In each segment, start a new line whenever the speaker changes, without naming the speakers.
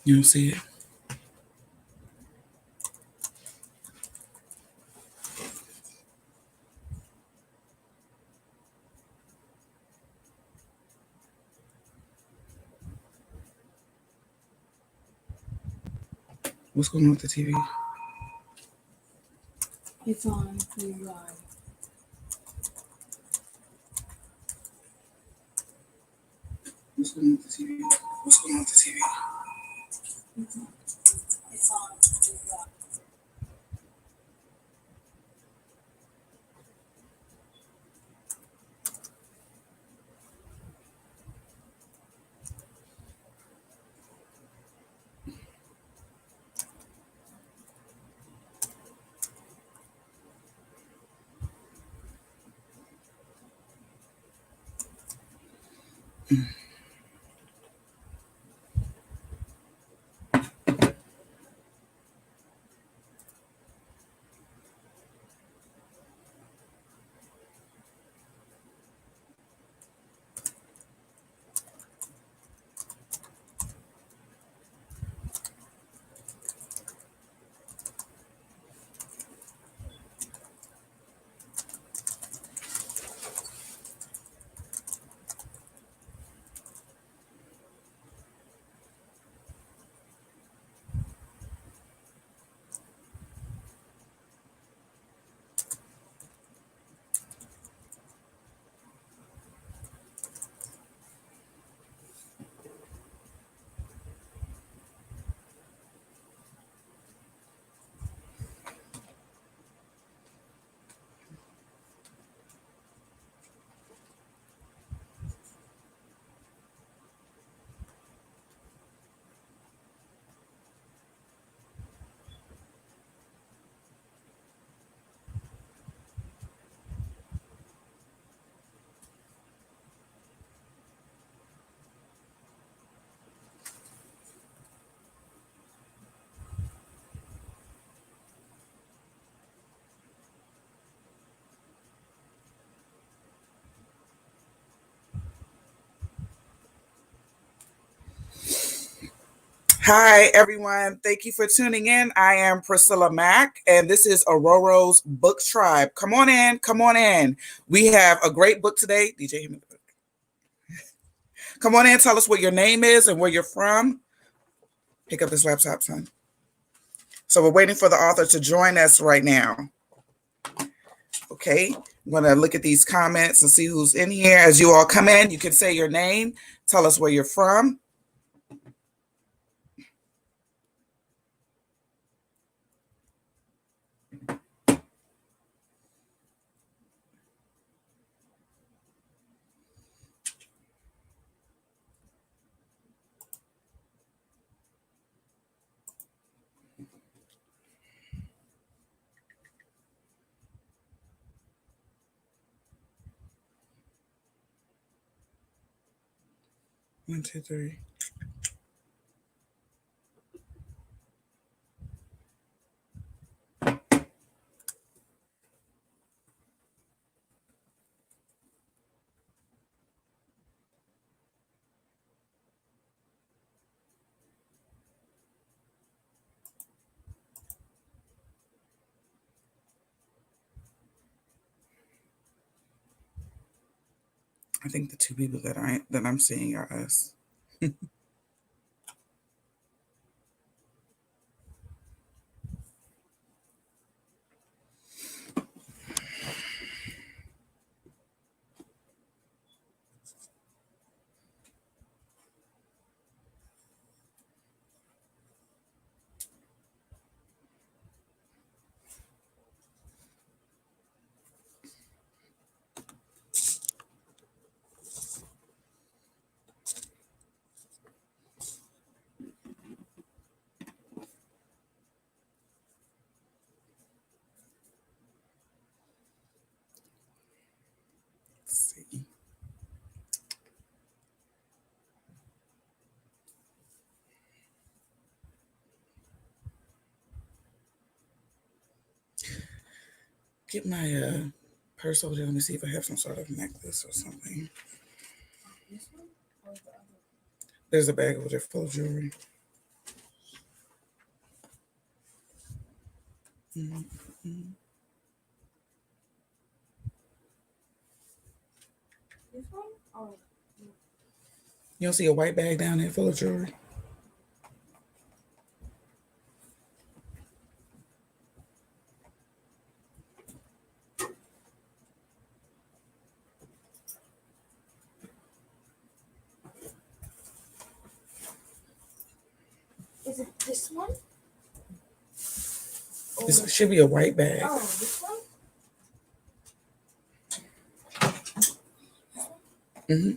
You don't see it? What's going on with the TV?
It's on the live.
What's going on with the TV? What's going on with the TV?
It's on the live.
Hi, everyone. Thank you for tuning in. I am Priscilla Mack, and this is Ororo's Book Tribe. Come on in. Come on in. We have a great book today. DJ, hit me the book. Come on in. Tell us what your name is and where you're from. Pick up this laptop, son. So we're waiting for the author to join us right now. Okay. I'm going to look at these comments and see who's in here. As you all come in, you can say your name. Tell us where you're from. One, two, three. I think the two people that I'm seeing are us. Let's see. Get my purse over there. Let me see if I have some sort of necklace or something.
This one or the other?
There's a bag over there full of jewelry. Mhm.
This one? Oh.
You don't see a white bag down there full of jewelry?
Is it this one?
This should be a white bag.
Oh, this one?
Hmm.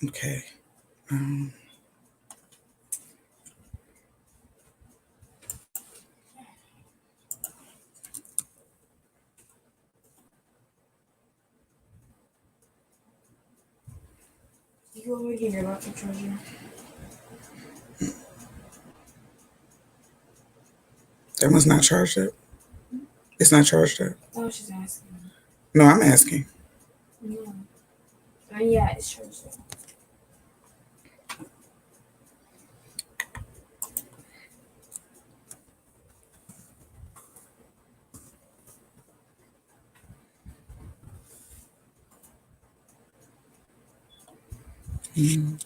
Okay.
You already gave your laptop charger.
That one's not charged up. It's not charged up.
Oh, she's asking.
No, I'm asking.
No. Yeah, it's charged up.
Mm.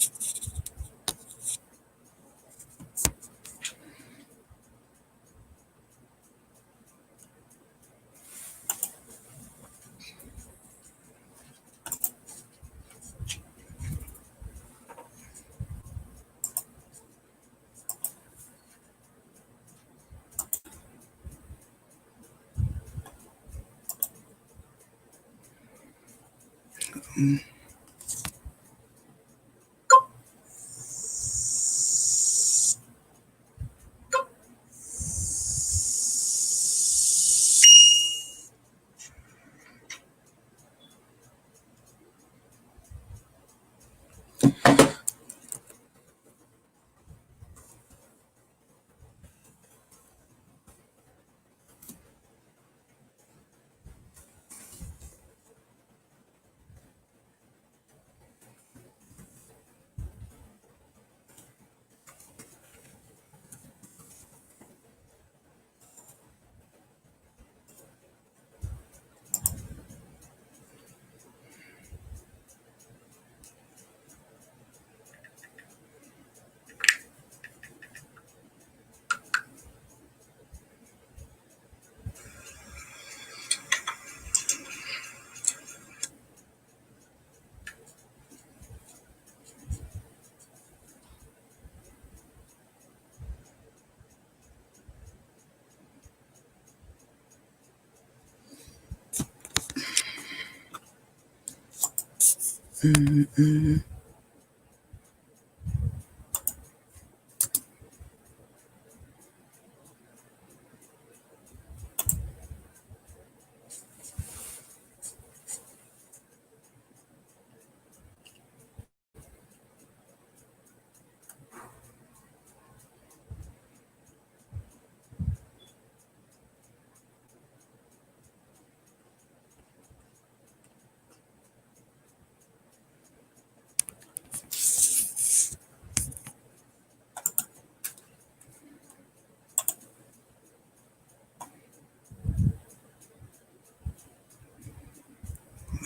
Mm. Mm.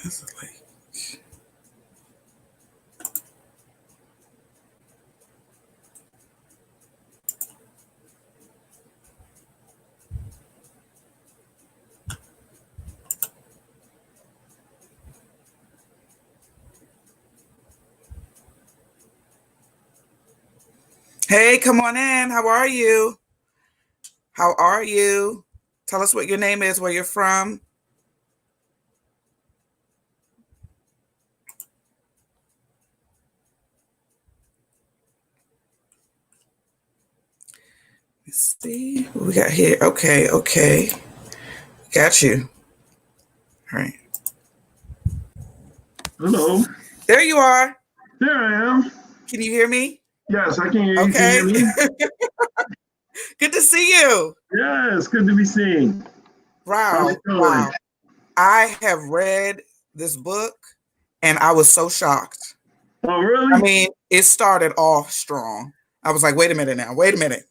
That's like. Hey, come on in. How are you? How are you? Tell us what your name is, where you're from. Let's see what we got here. Okay. Got you. All right.
Hello.
There you are.
There I am.
Can you hear me?
Yes, I can hear you.
Okay.
Can you hear me?
Good to see you.
Yes, good to be seen. How's
Wow.
it going?
Wow. I have read this book and I was so shocked.
Oh, really?
I mean, it started off strong. I was like, wait a minute now. Wait a minute.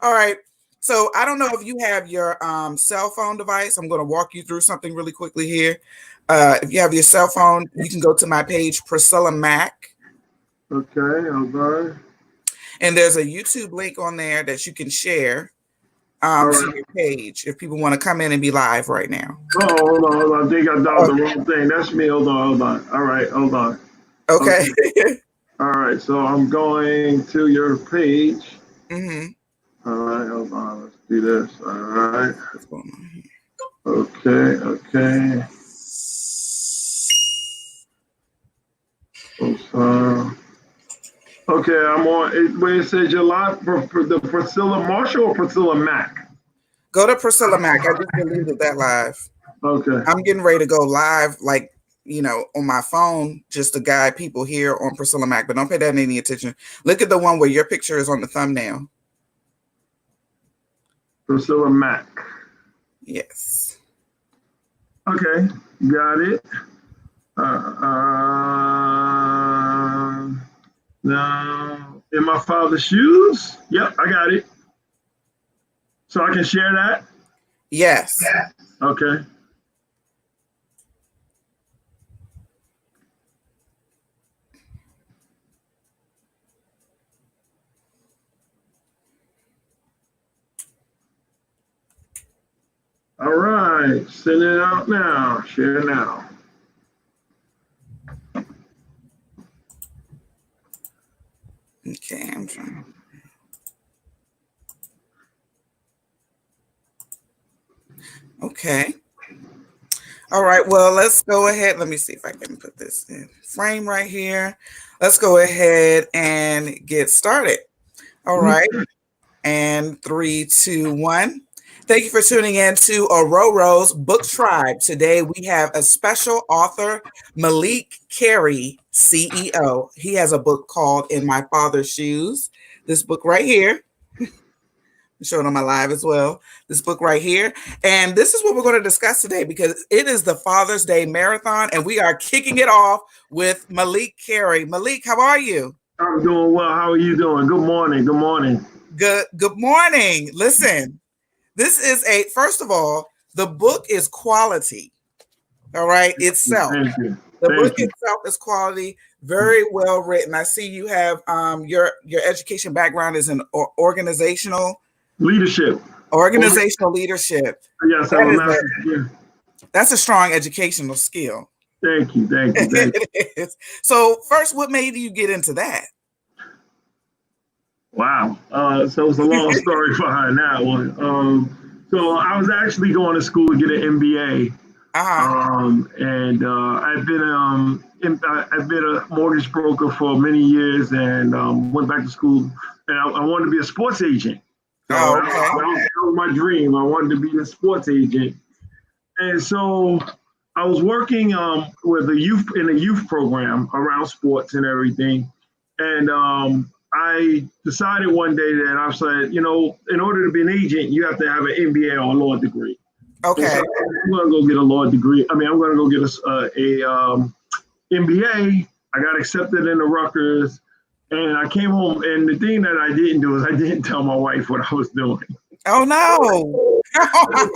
All right. So I don't know if you have your cell phone device. I'm going to walk you through something really quickly here. If you have your cell phone, you can go to my page, Priscilla Mack.
Okay, hold on.
And there's a YouTube link on there that you can share to your page if people want to come in and be live right now.
Oh, hold on. I think I dialed the wrong thing. That's me. Hold on. All right, hold on.
Okay.
All right, so I'm going to your page.
Mm-hmm.
All right, hold on. Let's do this. All right.
What's going on here?
Okay. Okay, I'm on. Where it says you're live for the Priscilla Marshall or Priscilla Mack?
Go to Priscilla Mack. I just deleted that live.
Okay.
I'm getting ready to go live, like, on my phone, just to guide people here on Priscilla Mack, but don't pay that any attention. Look at the one where your picture is on the thumbnail.
Priscilla Mack.
Yes.
Okay, got it. Now, in my father's shoes. Yep, I got it. So I can share that?
Yes.
Okay. All right, send it out now. Share now.
Okay, I'm trying. Okay. All right, well, let's go ahead. Let me see if I can put this in frame right here. Let's go ahead and get started. All right. And 3, 2, 1. Thank you for tuning in to Ororo's Book Tribe. Today we have a special author, Malik Carey, CEO. He has a book called In My Father's Shoes. This book right here. I'm showing on my live as well. This book right here. And this is what we're going to discuss today because it is the Father's Day Marathon and we are kicking it off with Malik Carey. Malik, how are you?
I'm doing well. How are you doing? Good morning. Good morning.
Good morning. Listen, this is first of all, the book is quality. All right, itself.
Thank you.
The book itself is quality, very well written. I see you have your education background is in organizational
leadership.
Leadership.
Yes,
that's a strong educational skill.
Thank you.
It is. So first, what made you get into that?
Wow. So it's a long story behind that one. So I was actually going to school to get an MBA. And I've been a mortgage broker for many years and went back to school and I wanted to be a sports agent. So that was my dream. I wanted to be a sports agent. And so I was working with the youth program around sports and everything. And I decided one day that I said, in order to be an agent, you have to have an MBA or a law degree.
Okay.
So I'm going to go get a law degree. I'm going to go get a MBA. I got accepted into Rutgers and I came home. And the thing that I didn't do is I didn't tell my wife what I was doing.
Oh, no.
I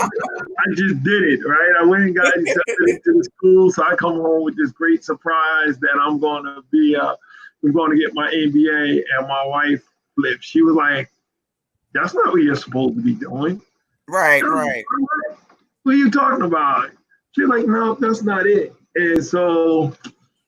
just did it, right? I went and got accepted into the school. So I come home with this great surprise that I'm going to get my MBA. And my wife flipped. She was like, that's not what you're supposed to be doing.
Right.
What are you talking about? She's like, no, that's not it. And so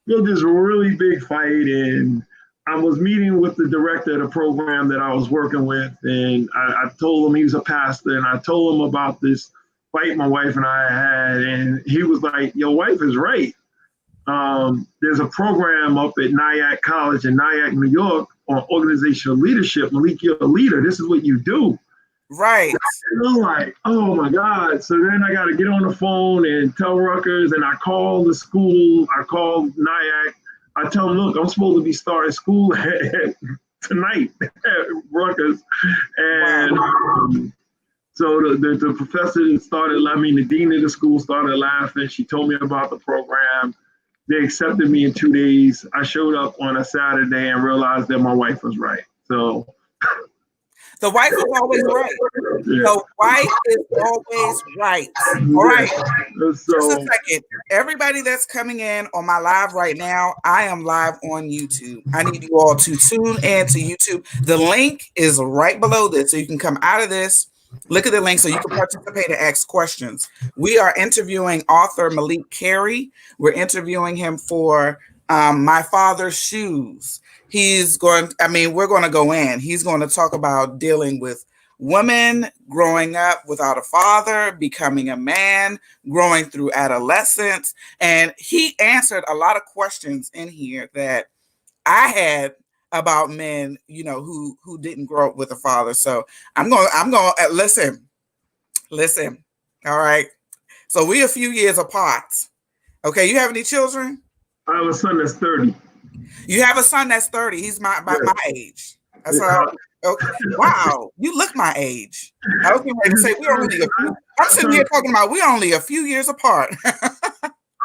this really big fight. And I was meeting with the director of the program that I was working with. And I told him, he was a pastor, and I told him about this fight my wife and I had. And he was like, your wife is right. there's a program up at Nyack College in Nyack, New York, on organizational leadership. Malik, you're a leader. This is what you do.
Right.
And I'm like, oh my God. So then I got to get on the phone and tell Rutgers, and I call the school. I call Nyack. I tell them, look, I'm supposed to be starting school tonight at Rutgers. And so the professor started, the dean of the school started laughing. She told me about the program. They accepted me in 2 days. I showed up on a Saturday and realized that my wife was right. So
the wife is always right. Yeah. The wife is always right. All right. Just a second. Everybody that's coming in on my live right now, I am live on YouTube. I need you all to tune in to YouTube. The link is right below this, so you can come out of this. Look at the link so you can participate and ask questions. We are interviewing author Malik Carey. We're interviewing him for My Father's Shoes. We're going to go in. He's going to talk about dealing with women growing up without a father, becoming a man, growing through adolescence. And he answered a lot of questions in here that I had about men, who didn't grow up with a father. So I'm going to listen. All right. So we a few years apart. Okay. You have any children?
I have a son that's 30.
You have a son that's 30. He's my age. That's okay. Wow. You look my age. I was going to say I'm sitting here talking about we're only a few years apart.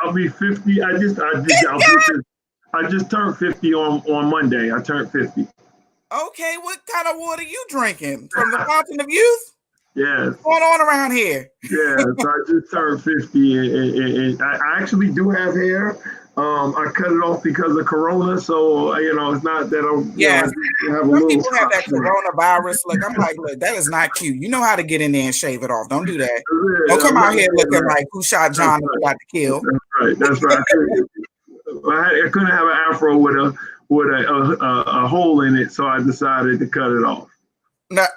I'll be 50. I just turned 50 on Monday. I turned 50.
Okay, what kind of water are you drinking? From the Fountain of Youth?
Yes.
What's going on around here?
Yeah, so I just turned 50, and I actually do have hair. I cut it off because of Corona, so it's not that I'm.
Yeah, some people have that coronavirus look. I'm like, look, that is not cute. You know how to get in there and shave it off. Don't do that. Don't come out here looking like who shot John and got to kill.
That's right. I couldn't have an afro with a hole in it, so I decided to cut it off.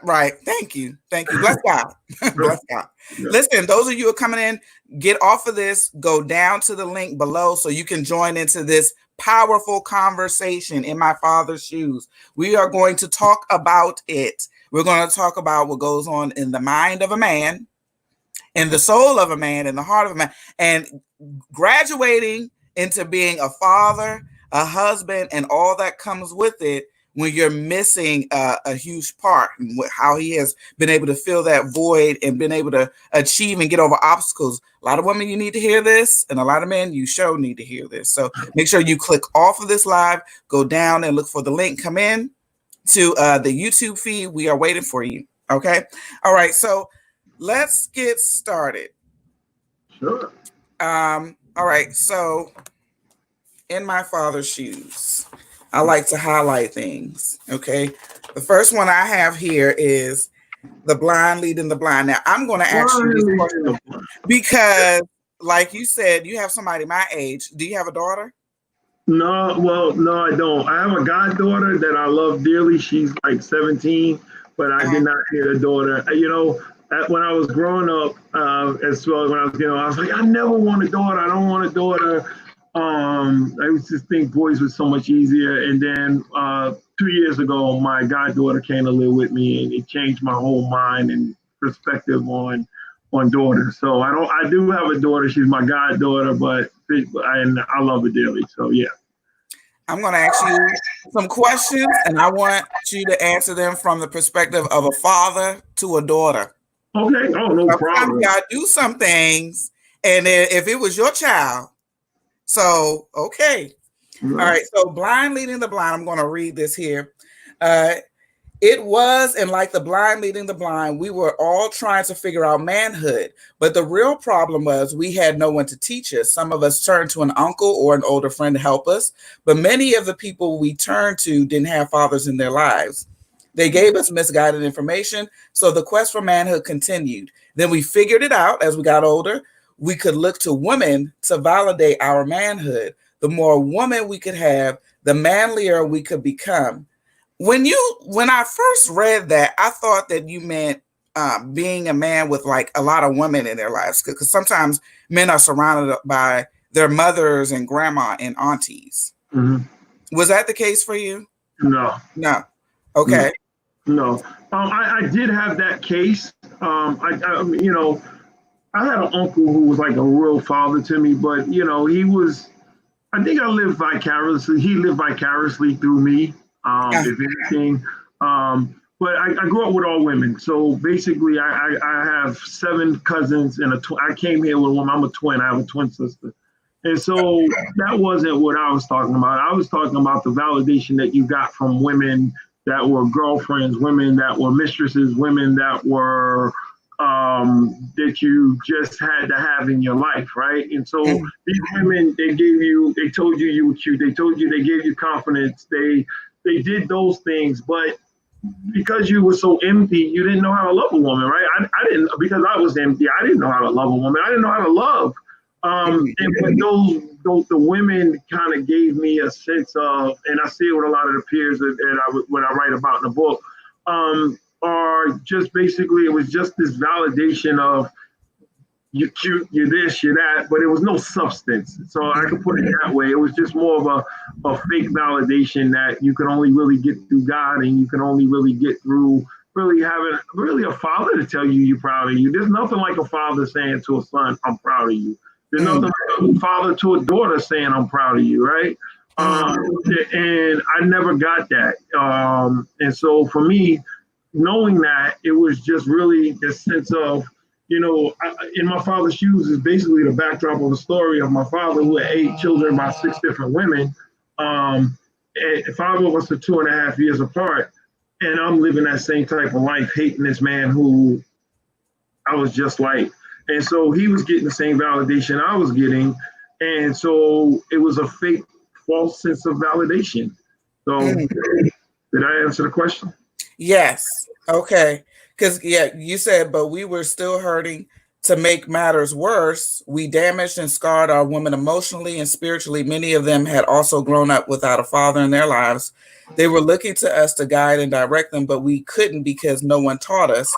Right. Thank you. Bless God. Bless God. Yeah. Listen, those of you who are coming in, get off of this, go down to the link below so you can join into this powerful conversation in My Father's Shoes. We are going to talk about it. We're going to talk about what goes on in the mind of a man, in the soul of a man, in the heart of a man, and graduating into being a father, a husband, and all that comes with it. When you're missing a huge part and how he has been able to fill that void and been able to achieve and get over obstacles. A lot of women, you need to hear this, and a lot of men, you sure need to hear this. So make sure you click off of this live, go down and look for the link, come in to the YouTube feed. We are waiting for you. Okay. All right. So let's get started.
Sure.
All right. So in My Father's Shoes, I like to highlight things, okay? The first one I have here is the blind leading the blind. Now, I'm going to ask you this question because, like you said, you have somebody my age. Do you have a daughter?
No, I don't. I have a goddaughter that I love dearly. She's like 17, but I did not get a daughter. When I was growing up, as well, when I was like, I never want a daughter. I don't want a daughter. I used to think boys were so much easier. And then 2 years ago, my goddaughter came to live with me, and it changed my whole mind and perspective on daughters. So I do have a daughter. She's my goddaughter, and I love her dearly. So yeah.
I'm going to ask you some questions, and I want you to answer them from the perspective of a father to a daughter.
Okay. Oh, no problem.
Y'all do some things, and if it was your child. So, okay. All right. So blind leading the blind. I'm going to read this here. It was, and like the blind leading the blind, we were all trying to figure out manhood. But the real problem was we had no one to teach us. Some of us turned to an uncle or an older friend to help us. But many of the people we turned to didn't have fathers in their lives. They gave us misguided information. So the quest for manhood continued. Then we figured it out as we got older. We could look to women to validate our manhood. The more women we could have, the manlier we could become. When I first read that, I thought that you meant being a man with like a lot of women in their lives, because sometimes men are surrounded by their mothers and grandma and aunties.
Mm-hmm.
Was that the case for you?
No.
No. Okay.
No. I did have that case. I had an uncle who was like a real father to me, but he was. I think I lived vicariously. He lived vicariously through me, if anything. But I grew up with all women, so basically, I have 7 cousins and I came here with one. I'm a twin. I have a twin sister, and so that wasn't what I was talking about. I was talking about the validation that you got from women that were girlfriends, women that were mistresses, women that were that you just had to have in your life, right? And so these women, they told you you were cute. They told you, they gave you confidence. They did those things, but because you were so empty, you didn't know how to love a woman, right? I didn't, because I was empty. I didn't know how to love a woman. I didn't know how to love. And but the women kind of gave me a sense of, and I see it with a lot of the peers when I write about in the book, are just basically, it was just this validation of you're cute, you're this, you're that, but it was no substance. So I could put it that way. It was just more of a fake validation that you can only really get through God, and you can only really get through really having a father to tell you you're proud of you. There's nothing like a father saying to a son, I'm proud of you. There's nothing like a father to a daughter saying, I'm proud of you, right? And I never got that. And so for me, knowing that, it was just really this sense of, in my father's shoes is basically the backdrop of a story of my father who had 8 children by 6 different women. And 5 of us are 2.5 years apart. And I'm living that same type of life, hating this man who I was just like. And so he was getting the same validation I was getting. And so it was a fake, false sense of validation. So did I answer the question?
Yes. Okay. Because, you said, but we were still hurting. To make matters worse, we damaged and scarred our women emotionally and spiritually. Many of them had also grown up without a father in their lives. They were looking to us to guide and direct them, but we couldn't because no one taught us,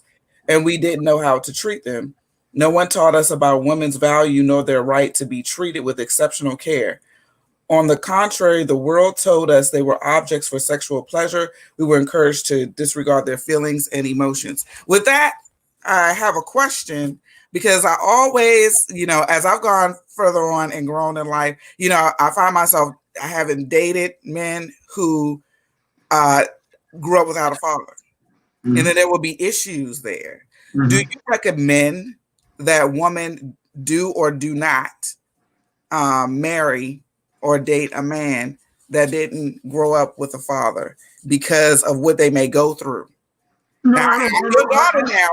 and we didn't know how to treat them. No one taught us about women's value nor their right to be treated with exceptional care. On the contrary, the world told us they were objects for sexual pleasure. We were encouraged to disregard their feelings and emotions. With that, I have a question, because I always, as I've gone further on and grown in life, I find myself having dated men who grew up without a father. And then there will be issues there. Do you recommend that women do or do not marry or date a man that didn't grow up with a father because of what they may go through?
No,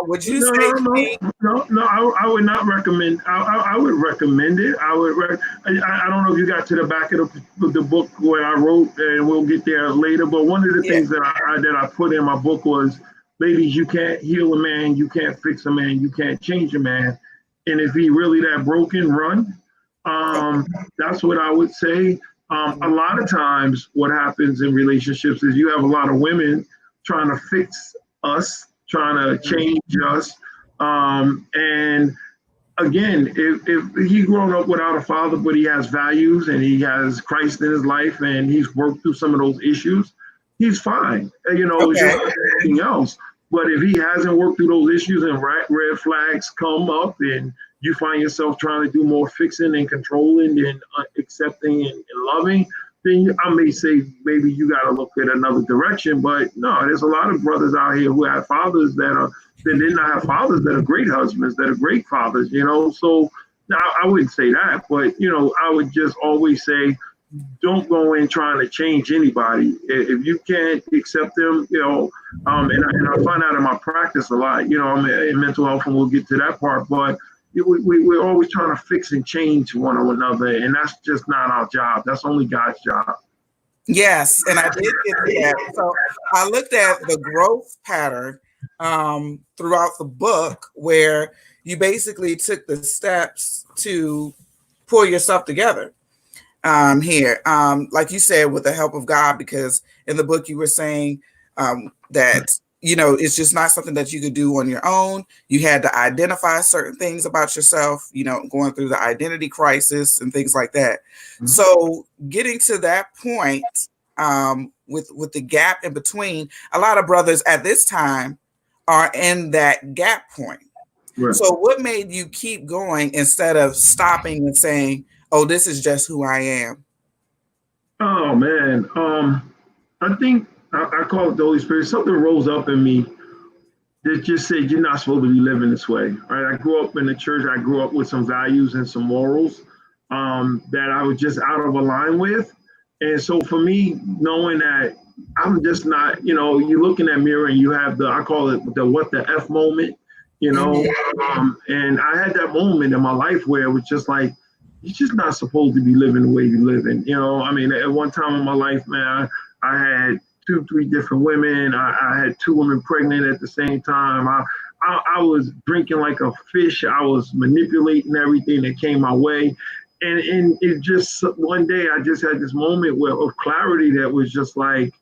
would you say?
No, I would not recommend. I would recommend it. I don't know if you got to the back of the book where I wrote, and we'll get there later. But one of the things that I put in my book was, ladies, you can't heal a man, you can't fix a man, you can't change a man, and if he really that broken, run. That's what I would say. A lot of times, what happens in relationships is you have a lot of women trying to fix us, trying to change us. And again, if he's grown up without a father, but he has values and he has Christ in his life and he's worked through some of those issues, he's fine. Just like anything else. But if he hasn't worked through those issues and red flags come up and you find yourself trying to do more fixing and controlling than accepting and loving, then I may say maybe you got to look at another direction. But no, there's a lot of brothers out here who have fathers that did not have fathers that are great husbands, that are great fathers, So now I wouldn't say that, but I would just always say, don't go in trying to change anybody. If you can't accept them, and I find out in my practice a lot, I'm in mental health, and we'll get to that part, but we're always trying to fix and change one another, and that's just not our job. That's only God's job.
Yes, and I did get that. So I looked at the growth pattern throughout the book, where you basically took the steps to pull yourself together here. Like you said, with the help of God, because in the book you were saying that it's just not something that you could do on your own. You had to identify certain things about yourself, going through the identity crisis and things like that. Mm-hmm. So getting to that point, with the gap in between, a lot of brothers at this time are in that gap point. Right. So what made you keep going instead of stopping and saying, oh, this is just who I am?
Oh, man. I think I call it the Holy Spirit. Something rose up in me that just said, you're not supposed to be living this way. Right? I grew up in the church. I grew up with some values and some morals that I was just out of line with. And so for me, knowing that I'm just not, you look in that mirror and you have I call it the what the F moment, and I had that moment in my life where it was just like, you're just not supposed to be living the way you're living. At one time in my life, man, I had 2-3 different women. I had 2 women pregnant at the same time. I was drinking like a fish. I was manipulating everything that came my way. And it just, one day I just had this moment of clarity that was just like,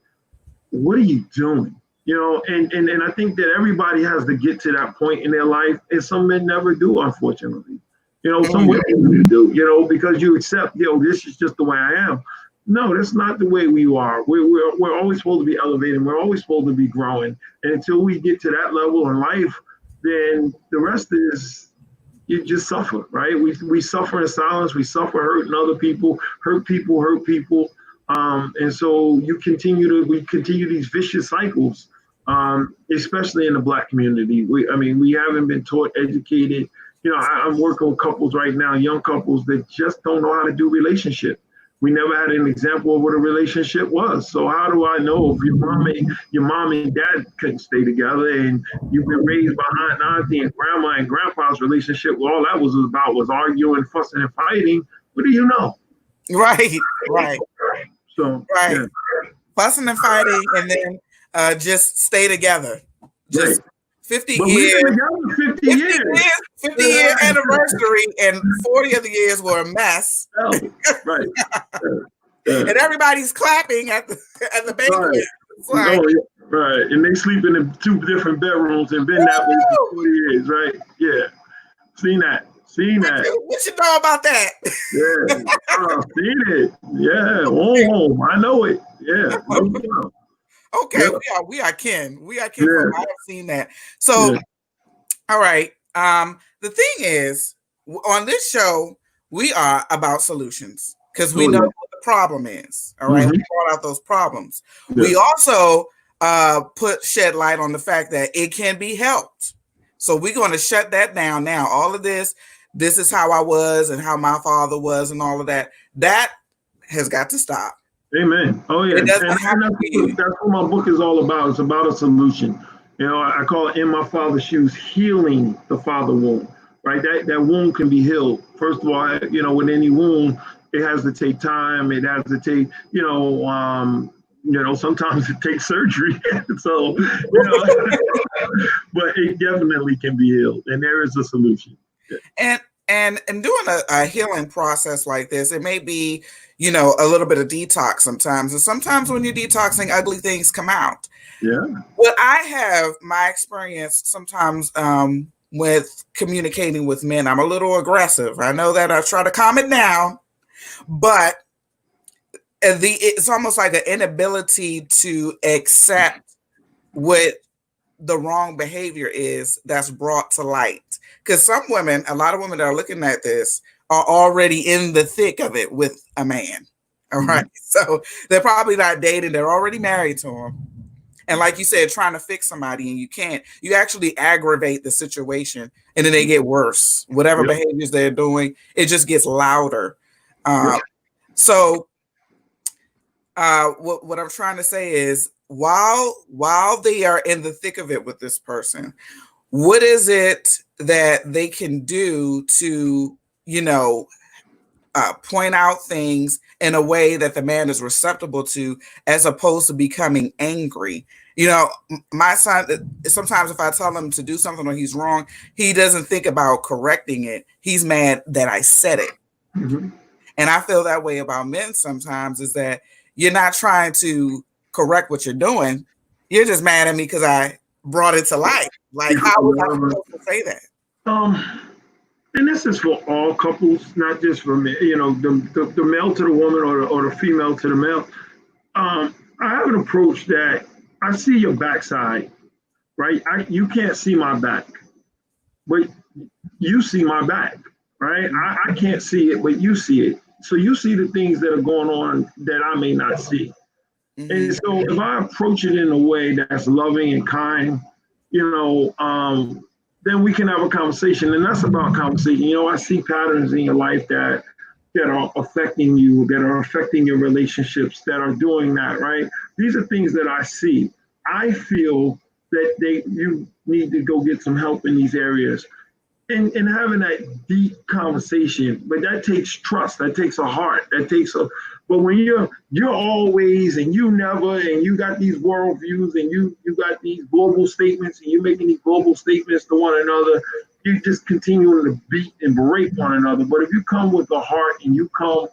what are you doing? And I think that everybody has to get to that point in their life, and some men never do, unfortunately. Some women do, because you accept, this is just the way I am. No, that's not the way we are. We're always supposed to be elevating. We're always supposed to be growing. And until we get to that level in life, then the rest is, you just suffer, right? We suffer in silence. We suffer hurting other people, hurt people. And so we continue these vicious cycles, especially in the Black community. We haven't been taught, educated. I'm working with couples right now, young couples that just don't know how to do relationship. We never had an example of what a relationship was. So how do I know if your mom and dad couldn't stay together, and you've been raised behind auntie and grandma and grandpa's relationship? Well, all that was about was arguing, fussing, and fighting. What do you know?
Right.
So
right, yeah. Fussing and fighting, and then just stay together. Just 50 years. 50 year anniversary, and 40 of the years were a mess.
Oh, right.
And everybody's clapping at the banquet.
Right. Right. And they sleeping in 2 different bedrooms and been that way for 40 years, right? Yeah. Seen that. What you know about that? Yeah. Seen it. Yeah. Oh, I know it. Yeah.
Okay, yeah. we are kin. I have seen that. So, all right. The thing is, on this show, we are about solutions because we know what the problem is. All right, we brought out those problems. Yeah. We also shed light on the fact that it can be helped. So we're going to shut that down now. All of this is how I was and how my father was and all of that. That has got to stop.
Amen. Oh yeah, and that's what my book is all about. It's about a solution. I call it In My Father's Shoes, healing the father wound. Right, that wound can be healed. First of all, with any wound, it has to take time. It has to take, sometimes it takes surgery. So, but it definitely can be healed, and there is a solution.
Yeah. And doing a healing process like this, it may be, a little bit of detox sometimes. And sometimes when you're detoxing, ugly things come out.
Yeah.
What I have, my experience sometimes with communicating with men, I'm a little aggressive. I know that I try to calm it down, but it's almost like an inability to accept what the wrong behavior is that's brought to light. Because a lot of women that are looking at this are already in the thick of it with a man. All right. So they're probably not dating. They're already married to him. And like you said, trying to fix somebody and you can't, you actually aggravate the situation and then they get worse. Whatever behaviors they're doing, it just gets louder. So what I'm trying to say is while they are in the thick of it with this person, what is it that they can do to, point out things in a way that the man is receptible to, as opposed to becoming angry? My son, sometimes if I tell him to do something or he's wrong, he doesn't think about correcting it. He's mad that I said it. Mm-hmm. And I feel that way about men sometimes, is that you're not trying to correct what you're doing. You're just mad at me because I brought it to life. Like, how was I supposed to say that?
And this is for all couples, not just for me, the male to the woman or the female to the male. I have an approach that I see your backside, right? You can't see my back, but you see my back, right? I can't see it, but you see it. So you see the things that are going on that I may not see. Mm-hmm. And so if I approach it in a way that's loving and kind, then we can have a conversation. And that's about conversation. I see patterns in your life that are affecting you, that are affecting your relationships, that are doing that, right? These are things that I see. I feel that you need to go get some help in these areas. And having that deep conversation, but that takes trust, that takes a heart, but when you're always and you never, and you got these worldviews and you got these global statements and you're making these global statements to one another, you just continue to beat and berate one another. But if you come with a heart and you come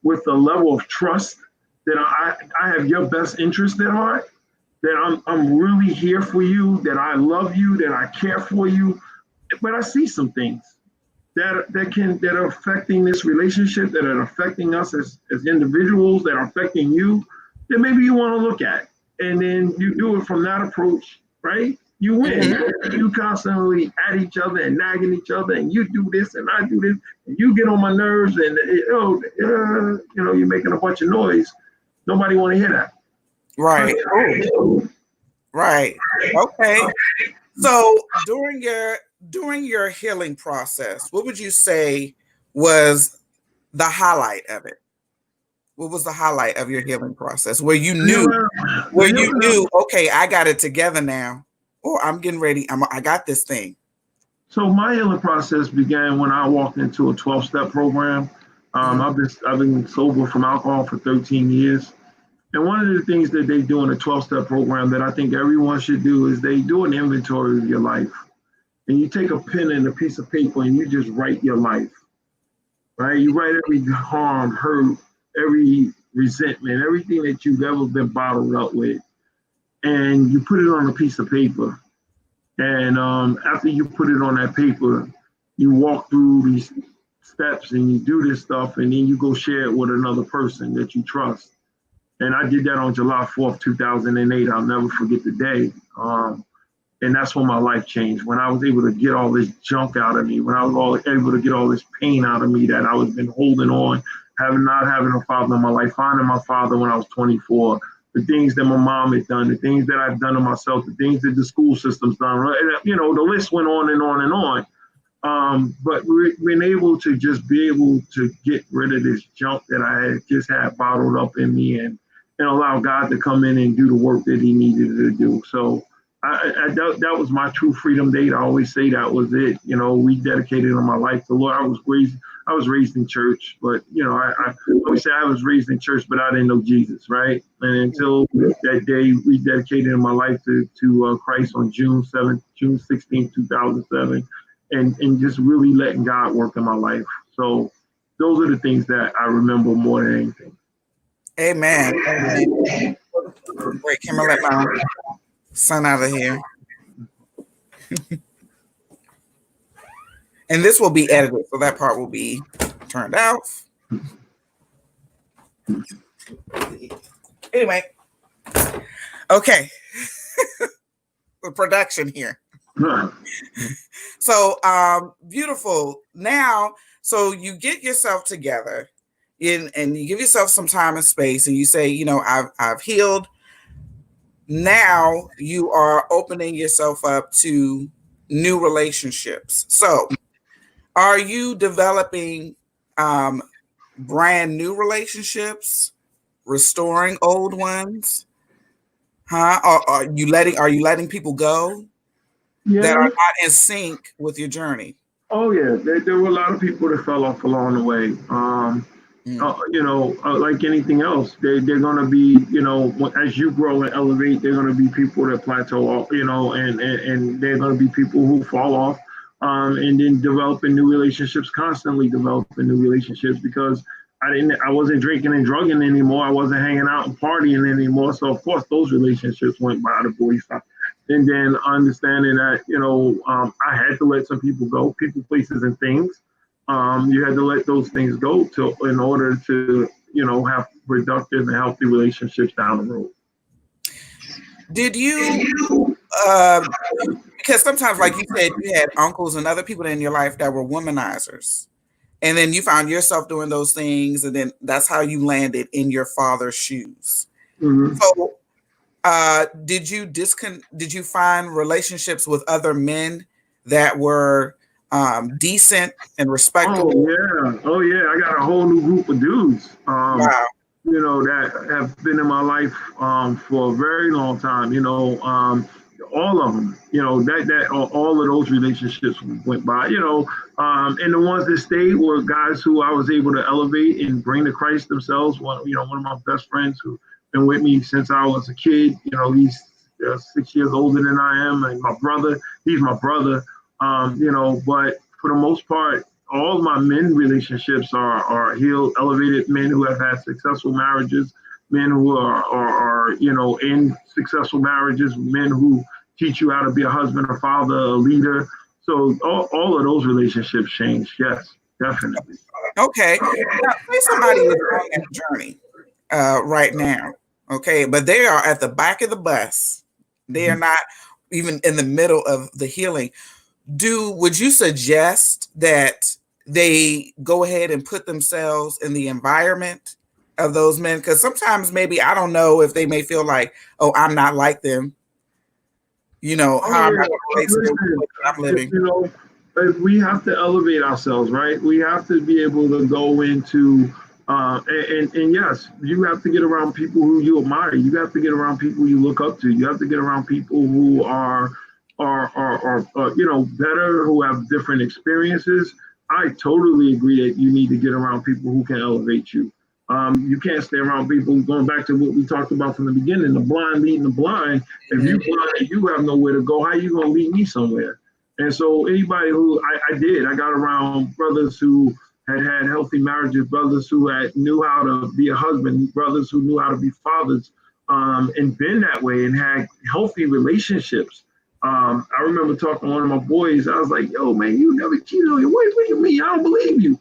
with a level of trust that I have your best interest at heart, that I'm really here for you, that I love you, that I care for you. But I see some things that are affecting this relationship, that are affecting us as individuals, that are affecting you, that maybe you want to look at. And then you do it from that approach, right? You win. You constantly at each other and nagging each other, and you do this and I do this, and you get on my nerves, and you're making a bunch of noise. Nobody want to hear that.
Right. Right. Okay. So during your healing process, what would you say was the highlight of it? What was the highlight of your healing process where you knew, okay, I got it together now, or I'm getting ready, I got this thing? So
my healing process began when I walked into a 12-step program. I've been sober from alcohol for 13 years. And one of the things that they do in a 12-step program that I think everyone should do is they do an inventory of your life. And you take a pen and a piece of paper and you just write your life, right? You write every harm, hurt, every resentment, everything that you've ever been bottled up with. And you put it on a piece of paper. And after you put it on that paper, you walk through these steps and you do this stuff, and then you go share it with another person that you trust. And I did that on July 4th, 2008. I'll never forget the day. And that's when my life changed, when I was able to get all this junk out of me, when I was able to get all this pain out of me that I was been holding on, not having a father in my life, finding my father when I was 24, the things that my mom had done, the things that I've done to myself, the things that the school system's done, the list went on and on and on. But we've been able to just be able to get rid of this junk that I had just had bottled up in me and allow God to come in and do the work that he needed to do. So that was my true freedom date. I always say that was it. We dedicated my life to the Lord. I was raised in church, but I always say I was raised in church, but I didn't know Jesus, right? And until that day, we dedicated my life to Christ on June 16, 2007, and just really letting God work in my life. So those are the things that I remember more than anything.
Amen. Wait, can I let my son out of here? And this will be edited, so that part will be turned off. Anyway, okay. The production here. So beautiful. Now, so you get yourself together and you give yourself some time and space, and you say, I've healed. Now you are opening yourself up to new relationships. So are you developing brand new relationships, restoring old ones? Or are you letting people go that are not in sync with your journey?
Oh yeah, there were a lot of people that fell off along the way. Like anything else, they're going to be, as you grow and elevate, they're going to be people that plateau, and they're going to be people who fall off, and then developing new relationships, constantly developing new relationships, because I wasn't drinking and drugging anymore. I wasn't hanging out and partying anymore. So of course those relationships went by the wayside. And then understanding that, I had to let some people go, people, places, and things. You had to let those things go in order to, have productive and healthy relationships down the road.
Did you, because sometimes, like you said, you had uncles and other people in your life that were womanizers. And then you found yourself doing those things. And then that's how you landed in your father's shoes. Mm-hmm. So did you find relationships with other men that were decent and respectable?
Oh yeah. I got a whole new group of dudes.
Wow.
That have been in my life for a very long time. All of them. All of those relationships went by. And the ones that stayed were guys who I was able to elevate and bring to Christ themselves. One of my best friends who been with me since I was a kid. He's 6 years older than I am, and my brother, he's my brother. But for the most part, all my men relationships are healed, elevated men who have had successful marriages, men who are in successful marriages, men who teach you how to be a husband, a father, a leader. So all of those relationships change. Yes, definitely.
Okay. Now, say somebody is on that journey right now. Okay. But they are at the back of the bus. They are not even in the middle of the healing. Would you suggest that they go ahead and put themselves in the environment of those men? Because sometimes maybe, I don't know, if they may feel like, oh, I'm not like them. How am I going to relate to them? I'm living.
We have to elevate ourselves, right? We have to be able to go into, and yes, you have to get around people who you admire. You have to get around people you look up to. You have to get around people who are better, who have different experiences. I totally agree that you need to get around people who can elevate you. You can't stay around people, going back to what we talked about from the beginning, the blind leading the blind. If you blind and you have nowhere to go, how are you going to lead me somewhere? And so anybody who I got around brothers who had healthy marriages, brothers who knew how to be a husband, brothers who knew how to be fathers, and been that way and had healthy relationships. I remember talking to one of my boys. I was like, "Yo, man, you never cheated on your wife. Look at me. I don't believe you."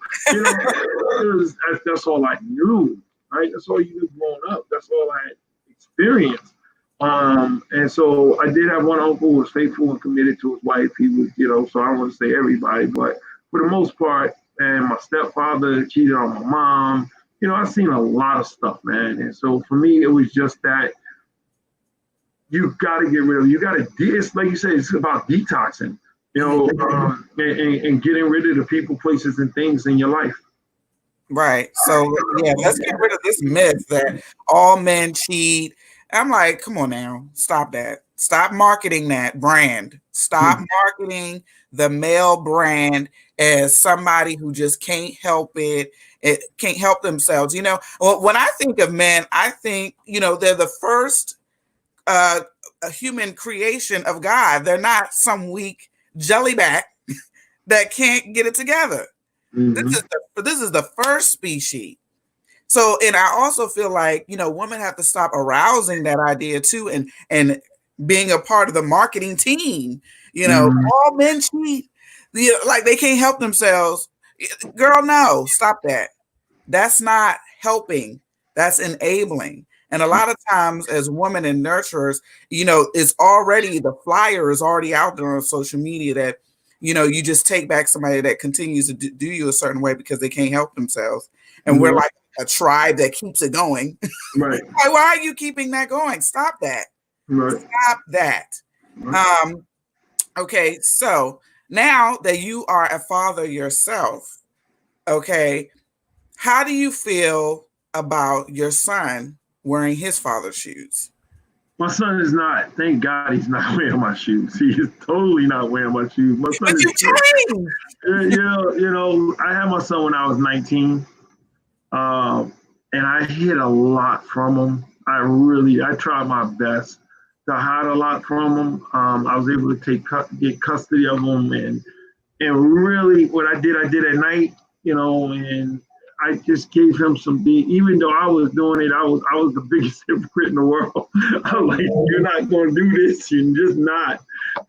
That's all I knew, right? That's all you knew growing up. That's all I had experienced. And so I did have one uncle who was faithful and committed to his wife. He was, so I don't want to say everybody, but for the most part, and my stepfather cheated on my mom. I've seen a lot of stuff, man. And so for me, it was just that. You got to get rid of. You got to. It's like you said. It's about detoxing, and getting rid of the people, places, and things in your life.
Right. So yeah, let's get rid of this myth that all men cheat. I'm like, come on now, stop that. Stop marketing that brand. Stop marketing the male brand as somebody who just can't help it. It can't help themselves. When I think of men, I think they're the first. A human creation of God. They're not some weak jellyback that can't get it together. Mm-hmm. This is the first species. So, and I also feel like women have to stop arousing that idea too, and being a part of the marketing team. All men cheat. Like they can't help themselves. Girl, no, stop that. That's not helping. That's enabling. And a lot of times as women and nurturers, it's already, the flyer is already out there on social media that, you just take back somebody that continues to do you a certain way because they can't help themselves. And we're like a tribe that keeps it going.
Right.
Why are you keeping that going? Stop that.
Right.
Stop that. Right. Okay. So now that you are a father yourself, okay, how do you feel about your son wearing his father's shoes?
My son is not. Thank God he's not wearing my shoes. He is totally not wearing my shoes. My son is. I had my son when I was 19, and I hid a lot from him. I tried my best to hide a lot from him. I was able to get custody of him, and really what I did at night, and I just gave him some beat. Even though I was doing it, I was the biggest hypocrite in the world. I was like, you're not going to do this. You're just not.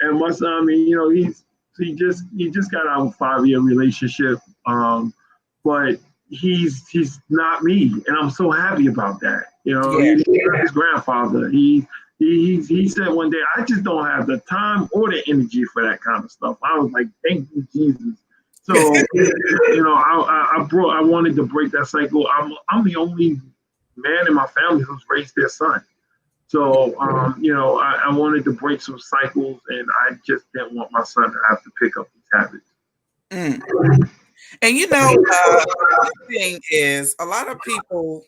And my son, I mean, he just got out of a 5-year relationship. But he's not me, and I'm so happy about that. He's not his grandfather. He said one day, I just don't have the time or the energy for that kind of stuff. I was like, thank you, Jesus. So, I wanted to break that cycle. I'm the only man in my family who's raised their son. So, I wanted to break some cycles, and I just didn't want my son to have to pick up these habits.
Mm. And the thing is, a lot of people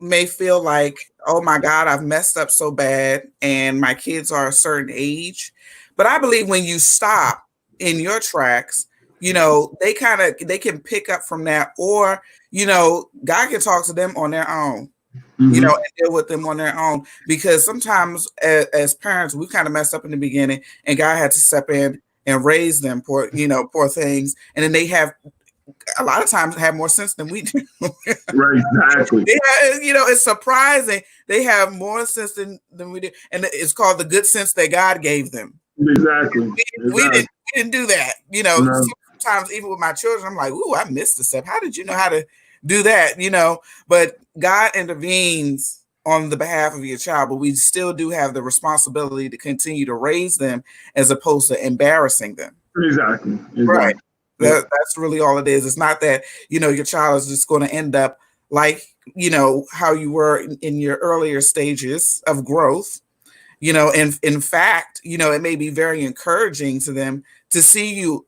may feel like, oh my God, I've messed up so bad, and my kids are a certain age. But I believe when you stop in your tracks, they can pick up from that, or God can talk to them on their own. And deal with them on their own, because sometimes as parents, we kind of messed up in the beginning, and God had to step in and raise them, poor things, and then they have a lot of times have more sense than we do.
Right, exactly.
It's surprising they have more sense than we do, and it's called the good sense that God gave them.
Exactly.
We didn't do that.
No.
Sometimes even with my children, I'm like, ooh, I missed the step. How did you know how to do that? But God intervenes on the behalf of your child, but we still do have the responsibility to continue to raise them as opposed to embarrassing them.
Exactly.
Right. That's really all it is. It's not that, your child is just going to end up like, how you were in your earlier stages of growth. And in fact, it may be very encouraging to them to see you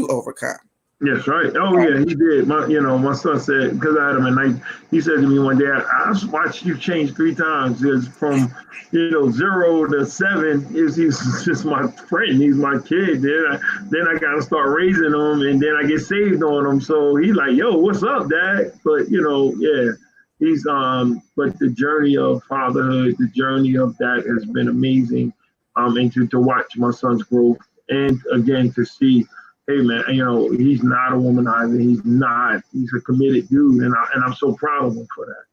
overcome.
Yes, right. Oh, yeah, he did. My son said, because I had him at night, he said to me one day, I watched you change 3 times. It's from, 0 to 7. He's just my friend. He's my kid. Then I got to start raising him, and then I get saved on him. So he's like, yo, what's up, Dad? But, he's, but the journey of fatherhood, the journey of that has been amazing. And to watch my son's growth, and again, to see, hey man, he's not a womanizer. He's a committed dude, and I'm so proud of him for that.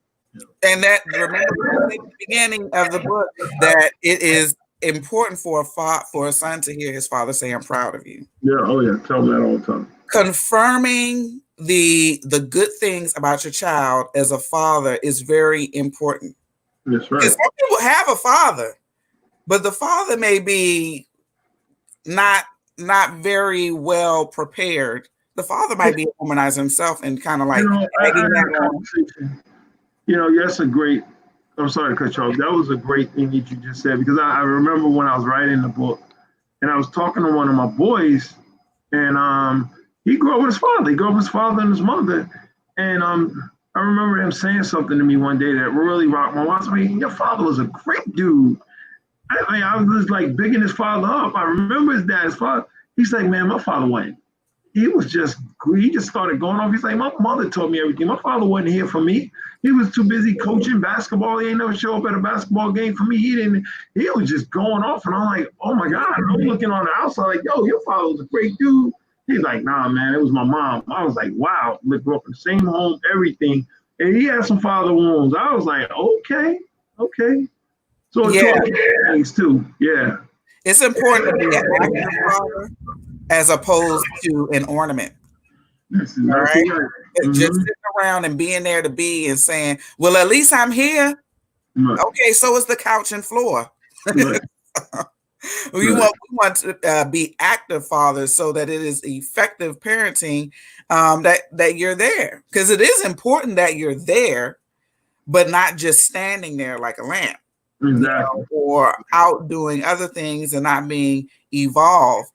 And that, remember at the beginning of the book, that it is important for a son to hear his father say, "I'm proud of you."
Yeah. Oh yeah. Tell him that all the time.
Confirming the good things about your child as a father is very important.
That's right.
Because some people have a father, but the father may be not very well prepared. The father might be a womanizer himself and kind of like
that's a great, I'm sorry to cut you off. That was a great thing that you just said, because I remember when I was writing the book and I was talking to one of my boys, and he grew up with his father. He grew up with his father and his mother. And I remember him saying something to me one day that really rocked my world. I mean, your father was a great dude. I was like bigging his father up. I remember his dad's father. He's like, man, my father wasn't. He just started going off. He's like, my mother told me everything. My father wasn't here for me. He was too busy coaching basketball. He ain't never show up at a basketball game for me. He was just going off. And I'm like, oh my God. I'm looking on the outside like, yo, your father was a great dude. He's like, nah, man, it was my mom. I was like, wow. We grew up in the same home, everything. And he had some father wounds. I was like, okay. So it's too. Yeah.
It's important to be an active father as opposed to an ornament. All right. Mm-hmm. Just sitting around and being there to be and saying, well, at least I'm here. Right. Okay, so is the couch and floor. Right. We want to be active fathers so that it is effective parenting, that you're there. Because it is important that you're there, but not just standing there like a lamp.
Exactly.
Or out doing other things and not being involved,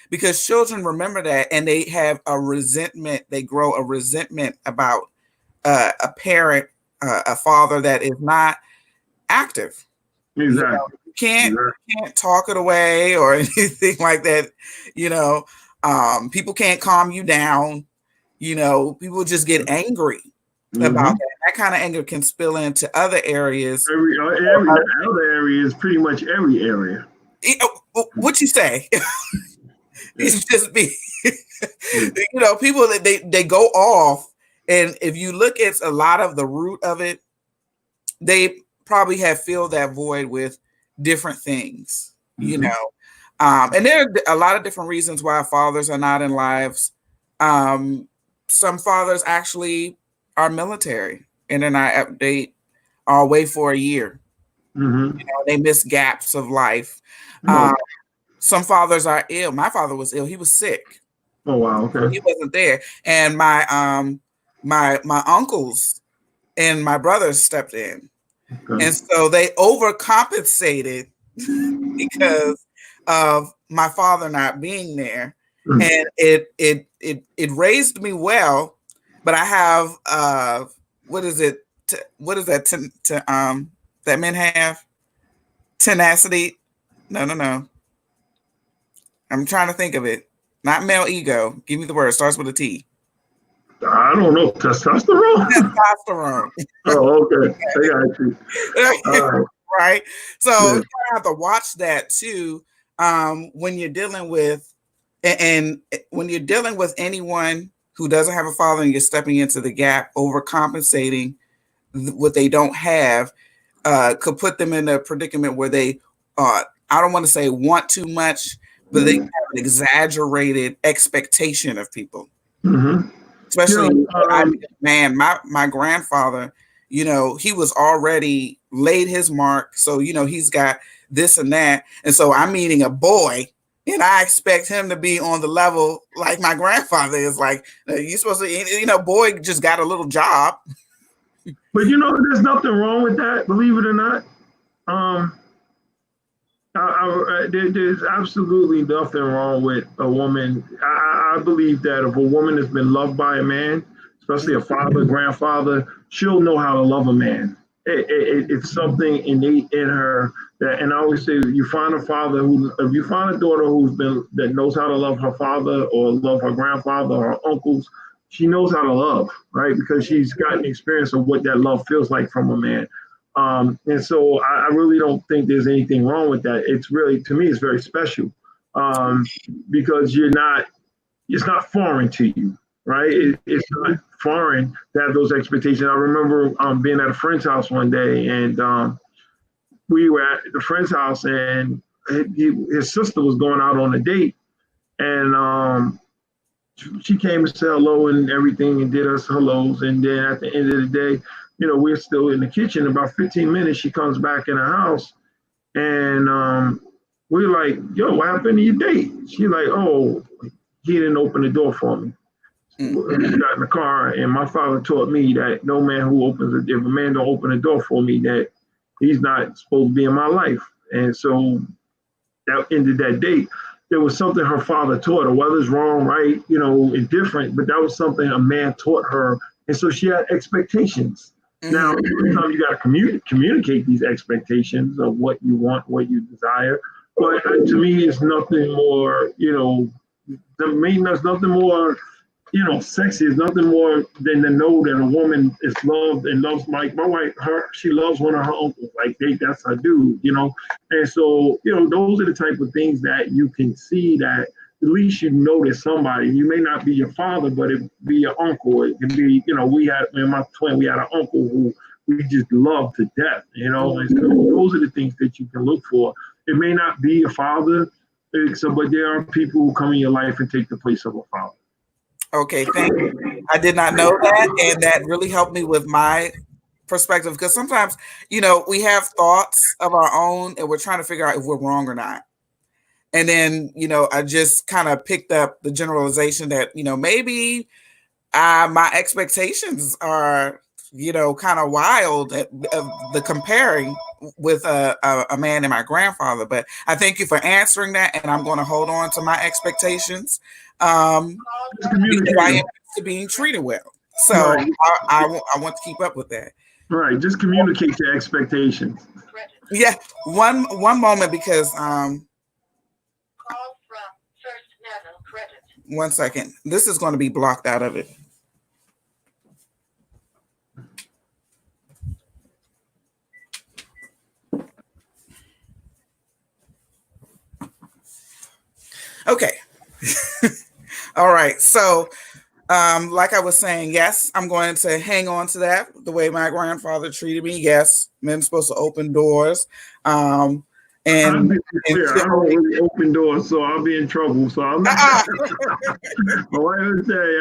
because children remember that, and they have a resentment. They grow a resentment about a parent, a father that is not active.
Exactly.
You can't talk it away or anything like that. People can't calm you down. People just get angry. About that kind of anger can spill into other areas.
Every other area is pretty much every area.
What you say? It's just be, people that they go off And if you look at a lot of the root of it, they probably have filled that void with different things, you know. And there are a lot of different reasons why fathers are not in lives. Some fathers actually are military and they are away for a year. You know, they miss gaps of life. Some fathers are ill. My father was ill. He was sick.
Oh wow, okay.
So he wasn't there. And my uncles and my brothers stepped in. Okay. And so they overcompensated because of my father not being there. And it raised me well, but I have what is it? What is that that men have? Tenacity? No. I'm trying to think of it. Not male ego. Give me the word. Starts with a T.
I don't know. Testosterone?
Testosterone.
Oh, okay. I got you.
Right. So you kind of have to watch that too when you're dealing with and when you're dealing with anyone who doesn't have a father and you're stepping into the gap, overcompensating what they don't have could put them in a predicament where they I don't want to say want too much, but they have an exaggerated expectation of people. Especially, man, my grandfather, you know, he was already laid his mark. So, you know, he's got this and that. And so I'm meeting a boy and I expect him to be on the level like my grandfather is. Like, you're supposed to, you know, boy just got a little job.
But, you know, there's nothing wrong with that, believe it or not. There's absolutely nothing wrong with a woman. I believe that if a woman has been loved by a man, especially a father, grandfather, she'll know how to love a man. It's something innate in her that, and I always say, if you find a father if you find a daughter that knows how to love her father or love her grandfather or her uncles, she knows how to love, right? Because she's gotten experience of what that love feels like from a man. And so I really don't think there's anything wrong with that. It's really, to me, it's very special because it's not foreign to you, right? It's not foreign to have those expectations. I remember being at a friend's house one day and we were at the friend's house and his sister was going out on a date and she came to say hello and everything and did us hellos. And then at the end of the day, you know, we're still in the kitchen. About 15 minutes, she comes back in the house and we're like, yo, what happened to your date? She like, oh, he didn't open the door for me. She got in the car and my father taught me that no man if a man don't open the door for me, that he's not supposed to be in my life. And so that ended that date. There was something her father taught her, whether it's wrong, right, you know, indifferent, but that was something a man taught her. And so she had expectations. Now, sometimes you got to communicate these expectations of what you want, what you desire. But to me, it's nothing more, you know, there's nothing more, you know, sexy. It's nothing more than to know that a woman is loved and loves, like my wife, she loves one of her uncles. Like, that's her dude, you know. And so, you know, those are the type of things that you can see that at least you know there's somebody. You may not be your father, but it be your uncle. It can be, you know, my twin, we had an uncle who we just loved to death, you know. And so those are the things that you can look for. It may not be a father, but there are people who come in your life and take the place of a father.
Okay, thank you. I did not know that, and that really helped me with my perspective because sometimes, you know, we have thoughts of our own and we're trying to figure out if we're wrong or not. And then, you know, I just kind of picked up the generalization that, you know, maybe my expectations are, you know, kind of wild at the comparing with a man and my grandfather. But I thank you for answering that. And I'm going to hold on to my expectations because I am to being treated well. So right. I want to keep up with that.
Right. Just communicate your expectations.
Yeah. One moment because one second. This is going to be blocked out of it. Okay. All right. So Like I was saying, yes, I'm going to hang on to that. The way my grandfather treated me, yes, men supposed to open doors. And
I'll be clear. I don't really open doors, so I'll be in trouble. So I'm not. My wife would say,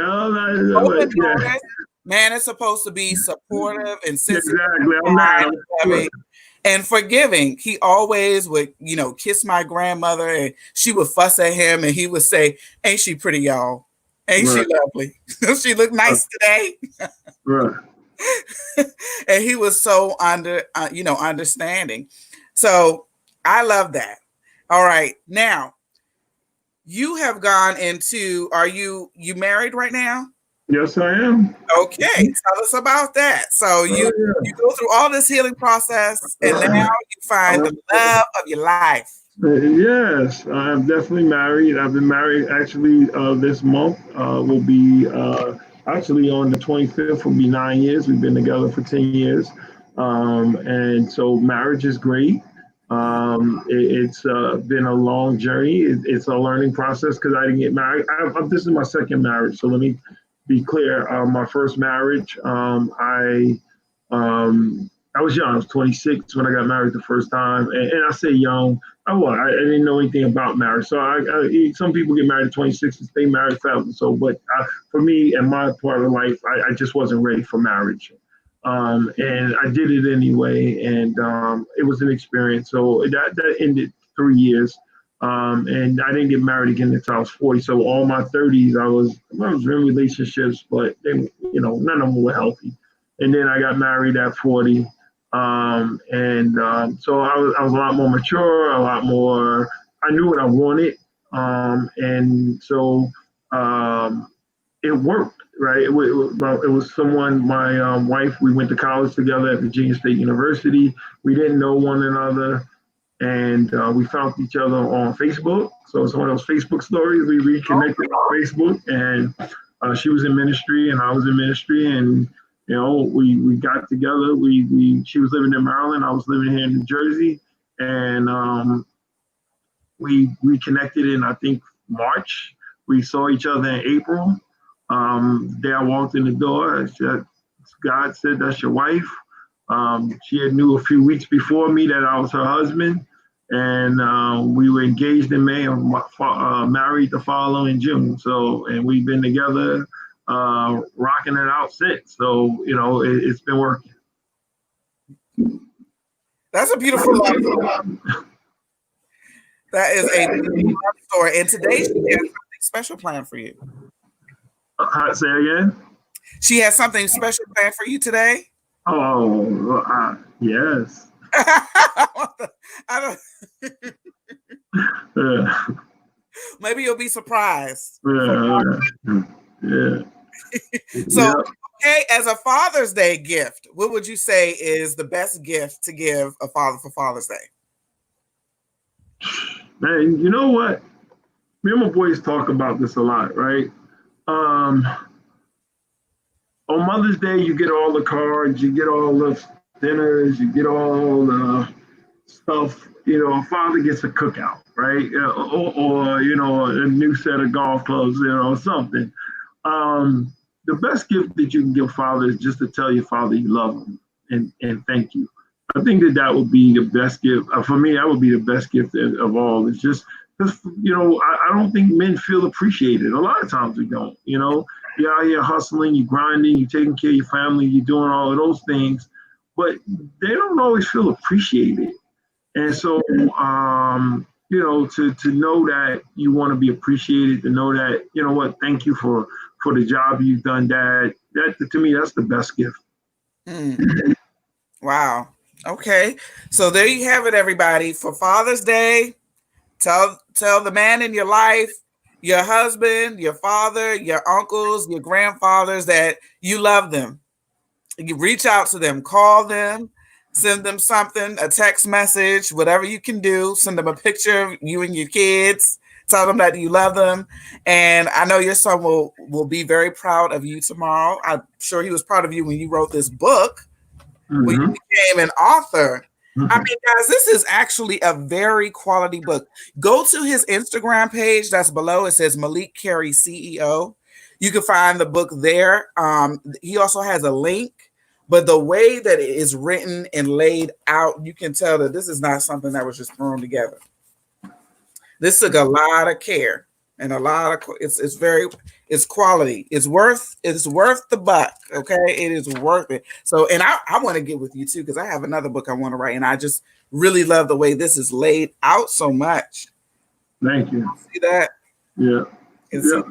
open doors. Man is supposed to be supportive and sensitive.
Exactly. I'm not.
And forgiving. He always would, kiss my grandmother, and she would fuss at him, and he would say, "Ain't she pretty, y'all? Ain't she lovely? She look nice today."
Right.
And he was so understanding. So I love that. All right, now you have gone into. Are you married right now?
Yes, I am.
Okay, tell us about that. So you go through all this healing process, and now you find the love of your life.
Yes, I'm definitely married. I've been married actually this month. Will be actually on the 25th will be 9 years. We've been together for 10 years. And so marriage is great. It's been a long journey. It's a learning process because I didn't get married. This is my second marriage. So let me be clear. My first marriage, I was young. I was 26 when I got married the first time. And I say young. I didn't know anything about marriage. So some people get married at 26 and stay married forever. So, but for me and my part of life, I just wasn't ready for marriage. And I did it anyway. And it was an experience. So that ended 3 years. And I didn't get married again until I was 40. So all my 30s, I was in relationships, but they, none of them were healthy. And then I got married at 40. So I was a lot more mature, a lot more, I knew what I wanted. And so it worked, right? It was someone, my wife, we went to college together at Virginia State University. We didn't know one another. And we found each other on Facebook. So it's one of those Facebook stories. We reconnected on Facebook, and she was in ministry and I was in ministry, and we got together. She was living in Maryland, I was living here in New Jersey, and we reconnected in, I think, March. We saw each other in April. Day I walked in the door, God said, "That's your wife." She had knew a few weeks before me that I was her husband, and we were engaged in May and married the following June. So, and we've been together, rocking it out since. So, it's been working.
That's a beautiful love. That is a beautiful love story. And today she has something special planned for you.
Say again?
She has something special planned for you today?
Yes.
Maybe you'll be surprised.
Yeah.
So, okay, as a Father's Day gift, what would you say is the best gift to give a father for Father's Day?
Man, you know what? Me and my boys talk about this a lot, right? On Mother's Day, you get all the cards, you get all the dinners, you get all the stuff. A father gets a cookout, right? Or a new set of golf clubs, something. The best gift that you can give father is just to tell your father you love him and thank you. I think that would be the best gift. For me, that would be the best gift of all. It's just, because, I don't think men feel appreciated. A lot of times we don't, You're out here hustling, you're grinding, you're taking care of your family, you're doing all of those things, but they don't always feel appreciated. And so, to know that you want to be appreciated, to know that, thank you for the job you've done, Dad. That to me, that's the best gift.
Wow. Okay. So there you have it, everybody. For Father's Day, tell the man in your life, your husband, your father, your uncles, your grandfathers, that you love them. You reach out to them, call them, send them something, a text message, whatever you can do. Send them a picture of you and your kids. Tell them that you love them. And I know your son will be very proud of you tomorrow. I'm sure he was proud of you when you wrote this book, when you became an author. I mean, guys, this is actually a very quality book. Go to his Instagram page that's below. It says Malik Carey CEO. You can find the book there. He also has a link, but the way that it is written and laid out, you can tell that this is not something that was just thrown together. This took a lot of care and a lot of it's quality. It's worth the buck. Okay, it is worth it. So, and I want to get with you too because I have another book I want to write, and I just really love the way this is laid out so much.
Thank you.
See that?
Yeah. Yeah.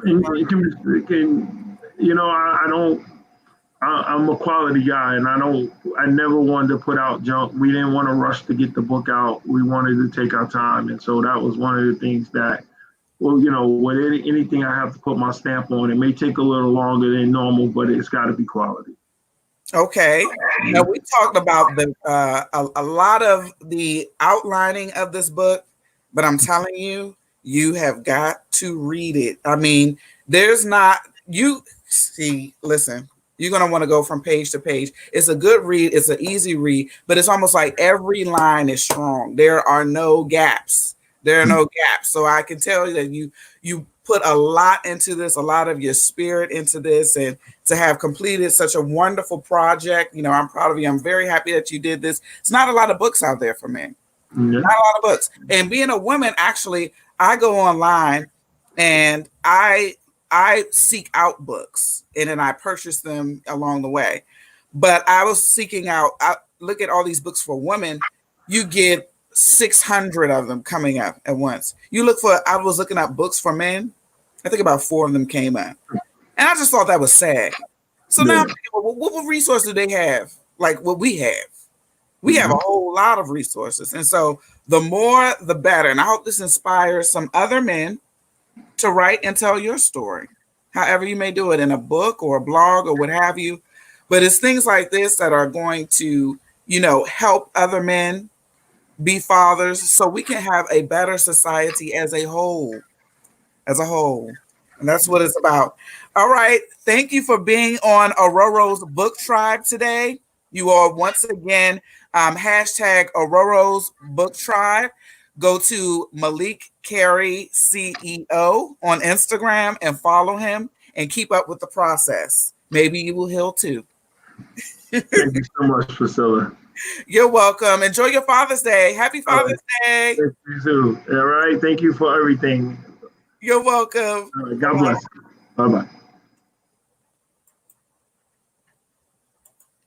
I'm a quality guy, and I never wanted to put out junk. We didn't want to rush to get the book out. We wanted to take our time. And so that was one of the things that, well, with anything I have to put my stamp on, it may take a little longer than normal, but it's got to be quality.
Okay. Now we talked about a lot of the outlining of this book, but I'm telling you, you have got to read it. I mean, listen, you're going to want to go from page to page. It's a good read. It's an easy read, but it's almost like every line is strong. There are no gaps. So I can tell you that you put a lot into this, a lot of your spirit into this, and to have completed such a wonderful project. I'm proud of you. I'm very happy that you did this. It's not a lot of books out there for men. Mm-hmm. Not a lot of books. And being a woman, actually, I go online and I seek out books and then I purchase them along the way. But I was seeking out, I look at all these books for women, you get 600 of them coming up at once. I was looking at books for men. I think about 4 of them came up. And I just thought that was sad. So now I'm thinking, well, what resources do they have? Like what we have. We have a whole lot of resources. And so the more, the better. And I hope this inspires some other men to write and tell your story, however you may do it, in a book or a blog or what have you. But it's things like this that are going to, help other men be fathers so we can have a better society as a whole. And that's what it's about. All right. Thank you for being on Ororo's Book Tribe today. You are once again, hashtag Ororo's Book Tribe. Go to Malik Carey CEO on Instagram and follow him and keep up with the process. Maybe you will heal too.
Thank you so much, Priscilla.
You're welcome. Enjoy your Father's Day. Happy Father's Day.
Thank you too. All right. Thank you for everything.
You're welcome.
All right. God bless. Bye-bye.